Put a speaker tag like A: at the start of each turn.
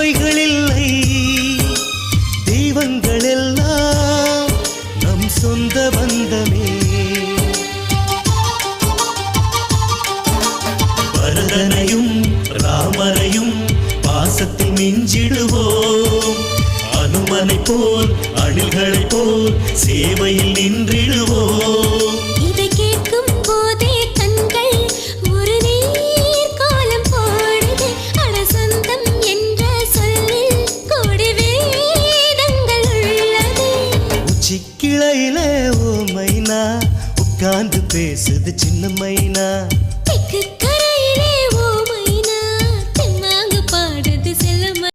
A: பொய்கள் இல்லை, தெய்வங்கள் எல்லாம் நம் சொந்த பந்தமே. பரதனையும் ராமரையும் பாசத்தில் மிஞ்சிடுவோம், அனுமனை போல் அணில்களை போல் சேவையில் நின்றிடுவோம்.
B: இதை கேட்கும் போதே கண்கள் ஒரு நீர் காலம் போடுது. அட சொந்தம் என்ற சொல்லில் கோடி வேதங்கள் உள்ளது.
A: உச்சி கிளையில ஓ மைனா உட்கார்ந்து பேசுது சின்ன மைனா.